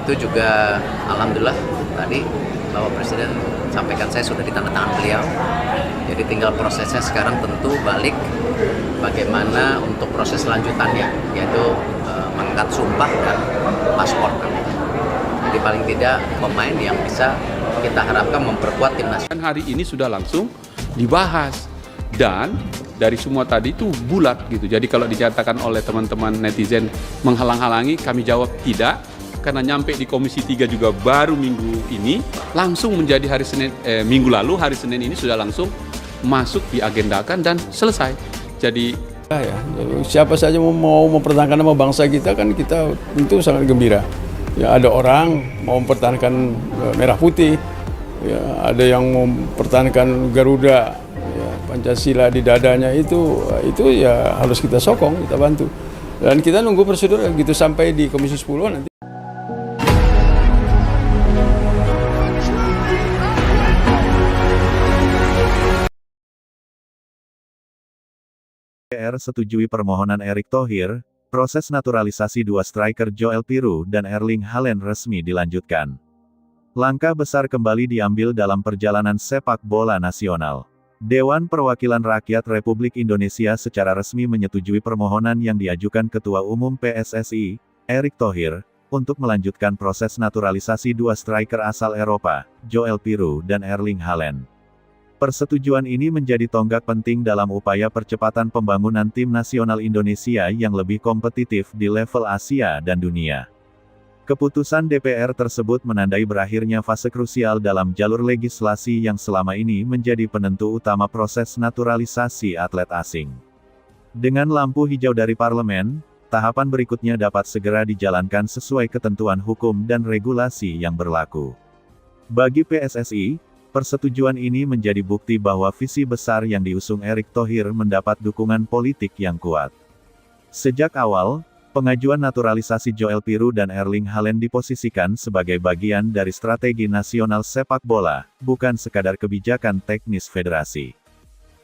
itu juga alhamdulillah tadi Bapak Presiden sampaikan saya sudah ditandatangan beliau. Jadi tinggal prosesnya sekarang tentu balik bagaimana untuk proses lanjutannya, yaitu mengangkat sumpah dan paspor. Jadi paling tidak pemain yang bisa kita harapkan memperkuat timnas. Hari ini sudah langsung dibahas dan dari semua tadi itu bulat gitu. Jadi kalau dikatakan oleh teman-teman netizen menghalang-halangi, kami jawab tidak. Karena nyampe di Komisi 3 juga baru minggu ini, langsung menjadi hari Senin, minggu lalu, hari Senin ini sudah langsung masuk diagendakan dan selesai. Jadi ya, siapa saja mau mempertahankan nama bangsa kita kan kita tentu sangat gembira. Ya, ada orang mau mempertahankan merah putih, ya, ada yang mau mempertahankan Garuda, ya, Pancasila di dadanya itu ya harus kita sokong, kita bantu. Dan kita nunggu prosedur gitu sampai di Komisi 10 nanti. DPR setujui permohonan Erick Thohir, proses naturalisasi dua striker Joel Piroe dan Erling Haaland resmi dilanjutkan. Langkah besar kembali diambil dalam perjalanan sepak bola nasional. Dewan Perwakilan Rakyat Republik Indonesia secara resmi menyetujui permohonan yang diajukan Ketua Umum PSSI, Erick Thohir, untuk melanjutkan proses naturalisasi dua striker asal Eropa, Joel Piroe dan Erling Haaland. Persetujuan ini menjadi tonggak penting dalam upaya percepatan pembangunan tim nasional Indonesia yang lebih kompetitif di level Asia dan dunia. Keputusan DPR tersebut menandai berakhirnya fase krusial dalam jalur legislasi yang selama ini menjadi penentu utama proses naturalisasi atlet asing. Dengan lampu hijau dari parlemen, tahapan berikutnya dapat segera dijalankan sesuai ketentuan hukum dan regulasi yang berlaku. Bagi PSSI, persetujuan ini menjadi bukti bahwa visi besar yang diusung Erick Thohir mendapat dukungan politik yang kuat. Sejak awal, pengajuan naturalisasi Joel Piroe dan Erling Haaland diposisikan sebagai bagian dari strategi nasional sepak bola, bukan sekadar kebijakan teknis federasi.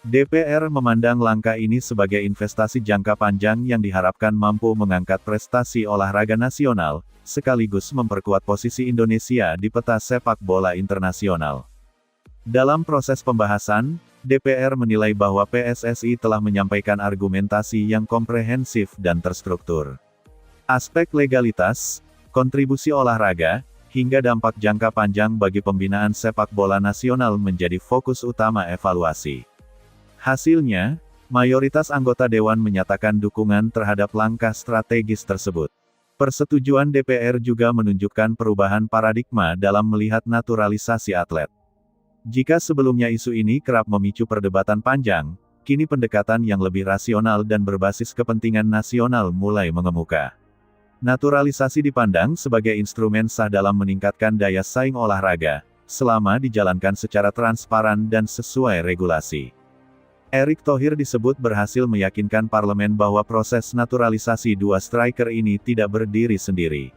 DPR memandang langkah ini sebagai investasi jangka panjang yang diharapkan mampu mengangkat prestasi olahraga nasional, sekaligus memperkuat posisi Indonesia di peta sepak bola internasional. Dalam proses pembahasan, DPR menilai bahwa PSSI telah menyampaikan argumentasi yang komprehensif dan terstruktur. Aspek legalitas, kontribusi olahraga, hingga dampak jangka panjang bagi pembinaan sepak bola nasional menjadi fokus utama evaluasi. Hasilnya, mayoritas anggota Dewan menyatakan dukungan terhadap langkah strategis tersebut. Persetujuan DPR juga menunjukkan perubahan paradigma dalam melihat naturalisasi atlet. Jika sebelumnya isu ini kerap memicu perdebatan panjang, kini pendekatan yang lebih rasional dan berbasis kepentingan nasional mulai mengemuka. Naturalisasi dipandang sebagai instrumen sah dalam meningkatkan daya saing olahraga, selama dijalankan secara transparan dan sesuai regulasi. Erick Thohir disebut berhasil meyakinkan parlemen bahwa proses naturalisasi dua striker ini tidak berdiri sendiri.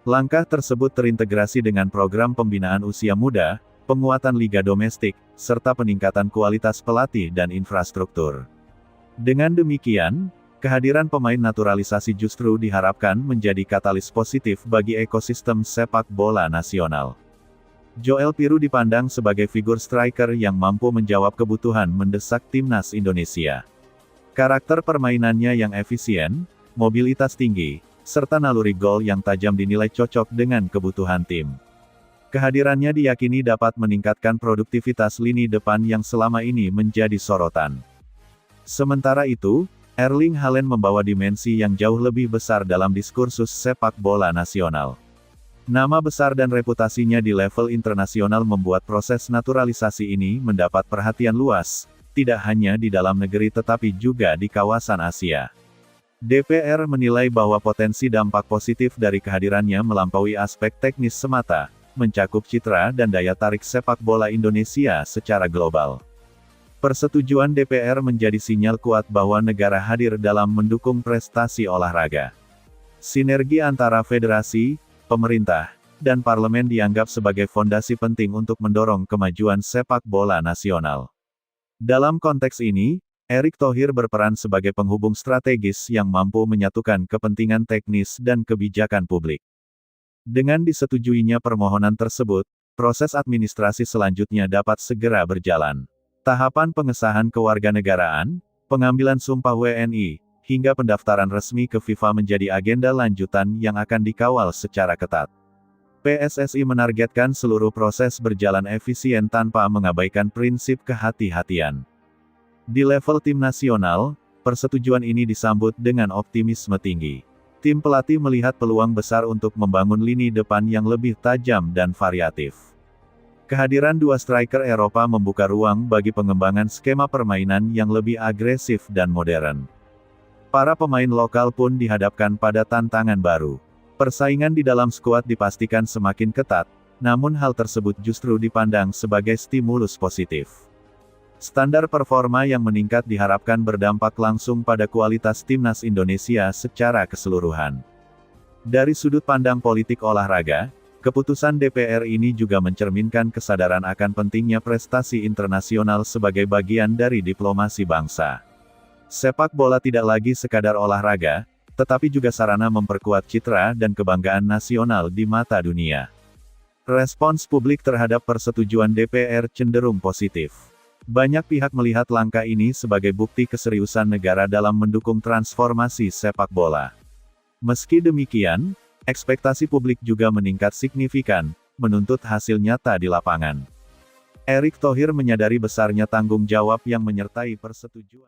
Langkah tersebut terintegrasi dengan program pembinaan usia muda, penguatan liga domestik, serta peningkatan kualitas pelatih dan infrastruktur. Dengan demikian, kehadiran pemain naturalisasi justru diharapkan menjadi katalis positif bagi ekosistem sepak bola nasional. Joel Piroe dipandang sebagai figur striker yang mampu menjawab kebutuhan mendesak timnas Indonesia. Karakter permainannya yang efisien, mobilitas tinggi, serta naluri gol yang tajam dinilai cocok dengan kebutuhan tim. Kehadirannya diyakini dapat meningkatkan produktivitas lini depan yang selama ini menjadi sorotan. Sementara itu, Erling Haaland membawa dimensi yang jauh lebih besar dalam diskursus sepak bola nasional. Nama besar dan reputasinya di level internasional membuat proses naturalisasi ini mendapat perhatian luas, tidak hanya di dalam negeri tetapi juga di kawasan Asia. DPR menilai bahwa potensi dampak positif dari kehadirannya melampaui aspek teknis semata, mencakup citra dan daya tarik sepak bola Indonesia secara global. Persetujuan DPR menjadi sinyal kuat bahwa negara hadir dalam mendukung prestasi olahraga. Sinergi antara federasi, pemerintah, dan parlemen dianggap sebagai fondasi penting untuk mendorong kemajuan sepak bola nasional. Dalam konteks ini, Erick Thohir berperan sebagai penghubung strategis yang mampu menyatukan kepentingan teknis dan kebijakan publik. Dengan disetujuinya permohonan tersebut, proses administrasi selanjutnya dapat segera berjalan. Tahapan pengesahan kewarganegaraan, pengambilan sumpah WNI, hingga pendaftaran resmi ke FIFA menjadi agenda lanjutan yang akan dikawal secara ketat. PSSI menargetkan seluruh proses berjalan efisien tanpa mengabaikan prinsip kehati-hatian. Di level tim nasional, persetujuan ini disambut dengan optimisme tinggi. Tim pelatih melihat peluang besar untuk membangun lini depan yang lebih tajam dan variatif. Kehadiran dua striker Eropa membuka ruang bagi pengembangan skema permainan yang lebih agresif dan modern. Para pemain lokal pun dihadapkan pada tantangan baru. Persaingan di dalam skuad dipastikan semakin ketat, namun hal tersebut justru dipandang sebagai stimulus positif. Standar performa yang meningkat diharapkan berdampak langsung pada kualitas timnas Indonesia secara keseluruhan. Dari sudut pandang politik olahraga, keputusan DPR ini juga mencerminkan kesadaran akan pentingnya prestasi internasional sebagai bagian dari diplomasi bangsa. Sepak bola tidak lagi sekadar olahraga, tetapi juga sarana memperkuat citra dan kebanggaan nasional di mata dunia. Respons publik terhadap persetujuan DPR cenderung positif. Banyak pihak melihat langkah ini sebagai bukti keseriusan negara dalam mendukung transformasi sepak bola. Meski demikian, ekspektasi publik juga meningkat signifikan, menuntut hasil nyata di lapangan. Erick Thohir menyadari besarnya tanggung jawab yang menyertai persetujuan.